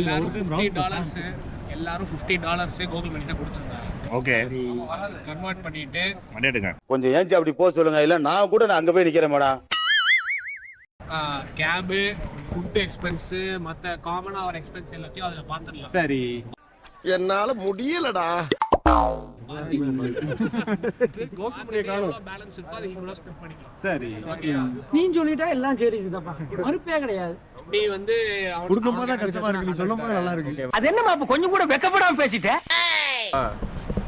எல்லாரும் $50 எல்லாரும் $50 கூகுள் மணிட்ட கொடுத்துருந்தாங்க. ஓகே, கன்வெர்ட் பண்ணிட்டு பண்ணிடுங்க. கொஞ்சம் ஏஞ்சி அப்படி போக சொல்லுங்க, இல்ல நான் கூட அங்க போய் நிக்கிறேன் மேடம். கேபு, ஃபுட் எக்ஸ்பென்ஸ், மற்ற காமனா ஒரு எக்ஸ்பென்ஸ் எல்லாத்தையும் அதுல பாத்துடலாம். சரி, என்னால முடியலடா. பேலன்ஸ் இருக்கோ அதை ஈக்குவலா ஸ்ப்ளிட் பண்ணிக்கலாம். சரி. நீ சொல்லிட்டா எல்லாம் சரி சித்தப்பா, மறுப்பே கிடையாது. நீ வந்து கொடுக்கும்போது தான் கஷ்டமா இருக்கு, நீ சொல்லும்போது நல்லா இருக்கு. அது என்னமா அப்ப கொஞ்சம் கூட வெக்கப்படாம பேசிட்ட?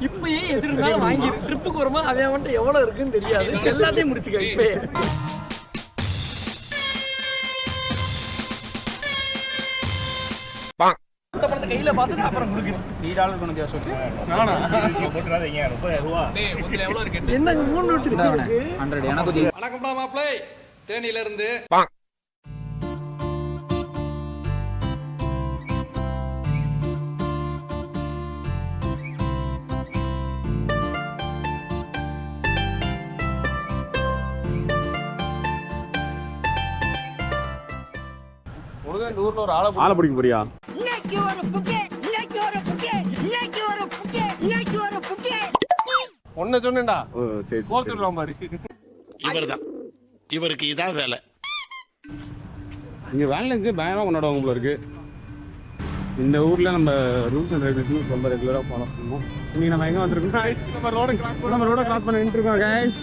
இப்பயே எதிர்ந்தாலும் வாங்கி ட்ரிப்புக்கு வருமா அவன் வந்துட்டு எவ்வளவு இருக்குன்னு தெரியாது, எல்லாத்தையும் முடிச்சுக்க இப்பயே. கையில பாத்துட்டு அப்புறம் கொடுக்குறேன். $3 கொண்டு வந்து சொல்லு. போட்டுறாதீங்க, ₹30. டேய் முதல்ல எவ்வளவு இருக்கு? என்ன 3 நோட்டு இருக்கு? 100 எனக்கு தி. வணக்கம்டா மாப்ளை, தேனியில இருந்து. உனக்கு இந்த ஊர்ல ஒரு ஆளை பிடிக்க போறியா? ஒண்ணு சொன்னேன்டா, ஓ சரி. போட்டுற மாதிரி. இவர்தான், இவருக்கு இதான் வேலை. இங்க வேலன்ஸ் பயங்கரமா கொண்டாடுவாங்க போல இருக்கு. இந்த ஊர்ல நம்ம ரூல்ஸ் அண்ட் ரெகுலேஷன்ஸ் ரொம்ப ரெகுலரா ஃபாலோ பண்ணுவோம். இன்னைக்கு நம்ம எங்க வந்திருக்கோம்? நம்ம ரோட கிராஸ் பண்ணிட்டு இருக்கோம் गाइस.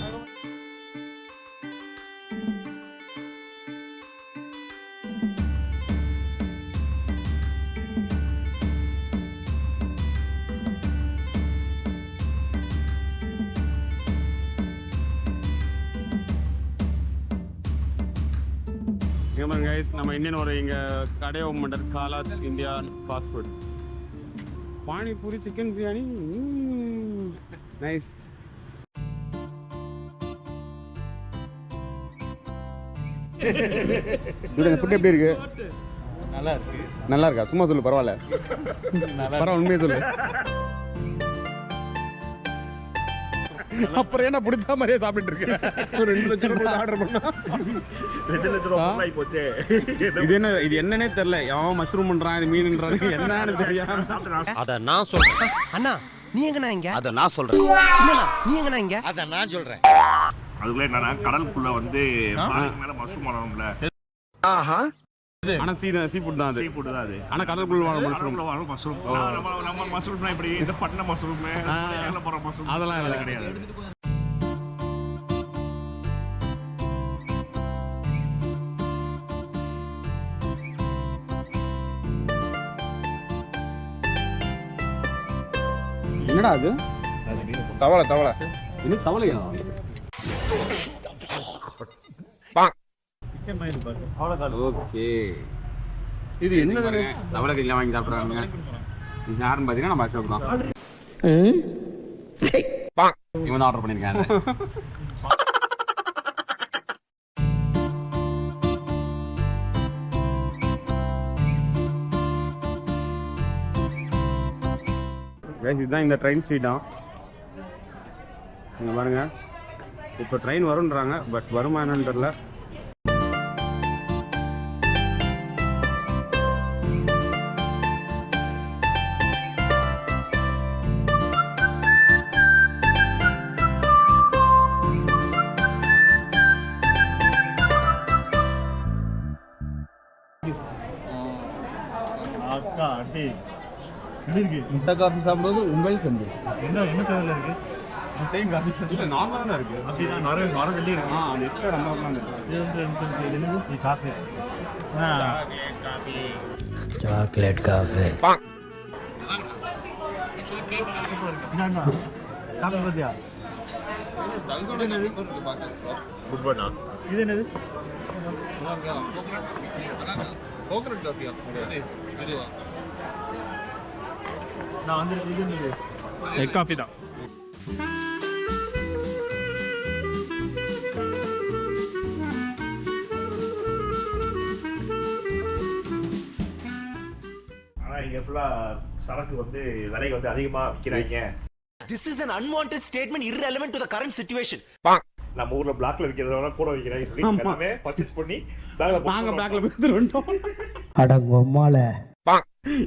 நம்ம இந்தியன் ஒரு இங்க கடை ஓபன் பண்றது, காலாத் India fast food. Panipuri, chicken biryani, nice. இந்த ஃபுட் எப்படி இருக்கு? நல்லா இருக்கு. நல்லா இருக்கா? சும்மா சொல்லு, பரவாயில்ல. பரவாயில்ல, உண்மையை சொல்லு. அப்புறம் என்ன பிடிச்ச மாதிரியே சாப்பிட்டு இருக்கேன். $2 லட்சம் ஆர்டர் பண்ணா $2 லட்சம் ஆகி போச்சே. இது என்ன, இது என்னன்னே தெரியல. அவன் மஷ்ரூம் பண்றான், இது மீன்ன்றாங்க, என்னன்னு தெரியாம. அத நான் சொல்றேன். அண்ணா நீ எங்கண்ணா இங்க? அத நான் சொல்றேன். சின்னண்ணா நீ எங்கண்ணா இங்க? அத நான் சொல்றேன். அதுக்குள்ள என்னன்னா கடலுக்குள்ள வந்து பாறைக்கு மேல மஷ்ரூம் வளரும்ல. ஆஹா. ஆனா சீ ஃபுட் தான் அது. சீ ஃபுட் தான் அது. ஆனா கடலுக்குள்ள வாழ மஷ்ரூம். கடலுக்குள்ள வாழ மஷ்ரூம். நம்ம மஷ்ரூம்னா இப்படி இந்த பட்டன மஷ்ரூம், மேல போற மஷ்ரூம் அதெல்லாம் கிடையாது. என்னடா அது? தவளை. இது தவளையா? ஓகே. இது என்ன தவளை கையில வாங்கி சாப்பிடுறாங்க. இது யாருன்னு பாத்தீங்கன்னா நம்ம அசோக் தான். இவன் தான் ஆர்டர் பண்ணிருக்காங்க. இதுதான் இந்த ட்ரெயின் ஸ்ட்ரீட்டா. இங்க பாருங்க, இப்போ ட்ரெயின் வரும்ன்றாங்க, பட் வருமா என்னன்னு தெரியல. முட்டை காஃபி சாப்பிடுறது உங்கள் செஞ்சு. என்ன கலர்ல இருக்கு? முட்டையும் காஃபி இல்ல, நார்மலா தான் இருக்கு. அப்படிதான் நார்மல் வெள்ளி இருக்கு. அது எக்ஸ்ட்ரா ரொம்ப இது சாக்லேட். Chocolate coffee. சாப்பிட பார்த்தியா? குட் பண்ணா. இது என்னது? கோகனட் காஃபியா? இதுவா? நான் வந்து இது எக் காஃபி தான். ஆனா இங்க ஃபுல்லா சரக்கு வந்து விலை வந்து அதிகமா விக்கிறாங்க. This is an unwanted statement irrelevant to the current situation. நம்ம ஊர்ல பிளாக்ல விக்கிறதோட கூட விக்கிறாங்க. எல்லாமே பர்ச்சேஸ் பண்ணி பேக்ல நாங்க பிளாக்ல போய் வந்துட்டோம். அட பொம்மால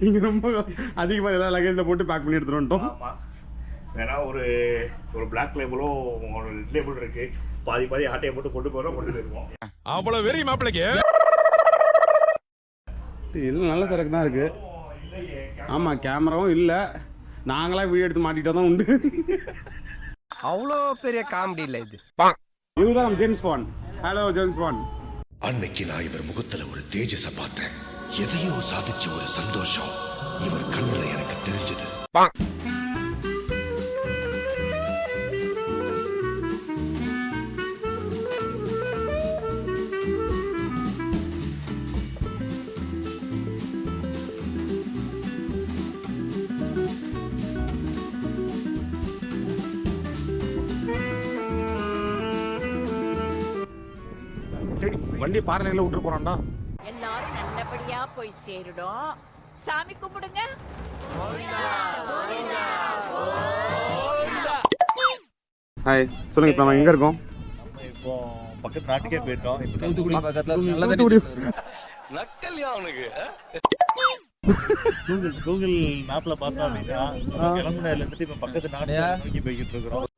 இங்கே ரொம்ப அதிகமாக எல்லா லக்கேஜில் போட்டு பேக் பண்ணி எடுத்துகிட்டு வந்துட்டோம். ஆமாம், வேணா ஒரு பிளாக் லேபிளும் ஒரு ரெட் லேபிள் இருக்கு, பாதி பாதி ஆட்டையை போட்டு கொண்டு போயிருக்கோம். அவ்வளோ வெறி மாப்பிளைக்கு எல்லாம் நல்ல சரக்கு தான் இருக்குது. ஆமாம், கேமராவும் இல்லை, நாங்களாம் வீடியோ எடுத்து மாட்டிகிட்டா தான் உண்டு. அவ்வளோ பெரிய காமெடி இல்லை இது. இதுதான் James bond. Hello James bond. அன்னைக்கு நான் இவர் முகத்துல ஒரு தேஜஸ பார்த்தேன். எதையோ சாதிச்ச ஒரு சந்தோஷம் இவர் கண்ணுல எனக்கு தெரிஞ்சது. வண்டி பாறையில விட்டு போறான்டா. எல்லாரும் நல்லபடியா போய் சேருடும். சாமி கும்பிடுங்க. ஹாய், சொல்லுங்க. இப்போ நம்ம எங்க இருக்கோம்? இப்போ பக்கத்து நாட்டுக்கே போயிட்டோம். தூத்துக்குடி பக்கத்துல நல்ல தூத்துக்குடி. நக்கல்யா அவனுக்கு. கூகுள் மேப்ல பார்த்தோம் அப்படின்னா கிளம்புனதுல இருந்துட்டு இப்ப பக்கத்து நாட்டை நோக்கி போய்கிட்டு இருக்கிறோம்.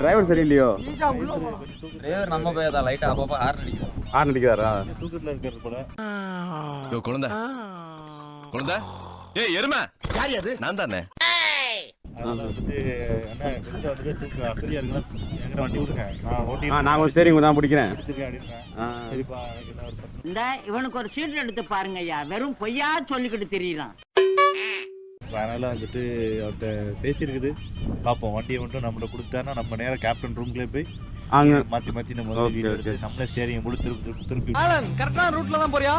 டிரைவர் சரியில்லையோ? டிரைவர் நம்ம போய் தான் லைட்டா அப்பப்போ ஹார்ன் அடிக்கிறோம். ஹார்ன் அடிக்கிறாரா? தூக்கத்துல இருக்கிறது போல. குழந்தை குழந்தை, ஏய் எருமை, யார் அது? நான் தானே. அதனால வந்துட்டு என்ன கொஞ்சம் வந்துட்டு தூக்க அசதியா இருக்குன்னா எங்கிட்ட வண்டி விடுங்க, நான் ஓட்டி நான் கொஞ்சம் சரிங்க தான் பிடிக்கிறேன். பிடிச்சிருக்கேன் அப்படின்றேன். சரிப்பா, எனக்கு என்ன ஒரு பத்து இந்த இவனுக்கு ஒரு சீட் எடுத்து பாருங்க ஐயா. வெறும் பொய்யா சொல்லிக்கிட்டு தெரியலாம். அதனால வந்துட்டு அவர்கிட்ட பேசியிருக்குது. பார்ப்போம், வண்டியை மட்டும் நம்மகிட்ட கொடுத்தாருன்னா நம்ம நேரம் கேப்டன் ரூம்லேயே போய் அங்க மாற்றி மாற்றி நம்ம வந்து வீடியோ எடுத்து நம்மளே ஸ்டேரிங் போட்டு திருப்பி திருப்பி கரெக்டான ரூட்ல தான் போறியா?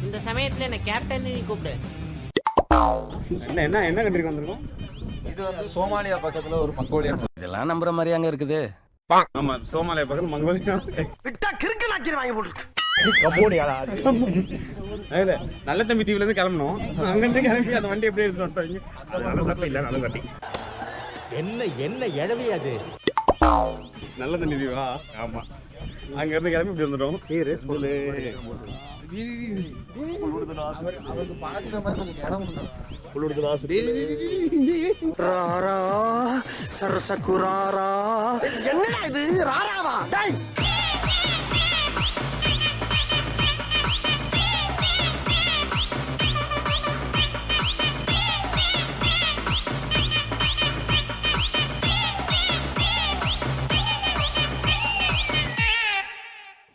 இந்த சமயத்துல என்ன கேப்டன் நீ கூப்பிடு. என்ன என்ன என்ன கண்டிருக்கு வந்திருக்கோம்? இது வந்து சோமாலியா பக்கத்துல ஒரு மங்கோலியா. இதெல்லாம் நம்புற மாதிரி அங்க இருக்குது. ஆமா, சோமாலியா பக்கத்துல மங்கோலியா. விட்டா கிறுக்கு நாச்சிரு வாங்கி போட்டு. நல்ல தம்பி தீவுல இருந்து கிளம்பணும். அங்க இருந்து கிளம்பி அந்த வண்டி எப்படி எடுத்துட்டு வந்துட்டாங்க? நல்ல தட்டி இல்லை, நல்ல தட்டி. என்ன எழவி அது? நல்ல தண்ணி தீவா? ஆமா, அங்க இருந்து கிளம்பி இப்படி வந்துட்டோம். ரேஸ் போல என்னடா இது ராராவா? டேய்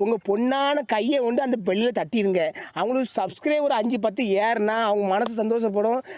உங்க பொண்ணான கையை கொண்டு அந்த பெல்லில் தட்டிடுங்க. அவங்களுக்கு சப்ஸ்கிரைபர் 5-10 ஏறுனா அவங்க மனசு சந்தோஷப்படும்.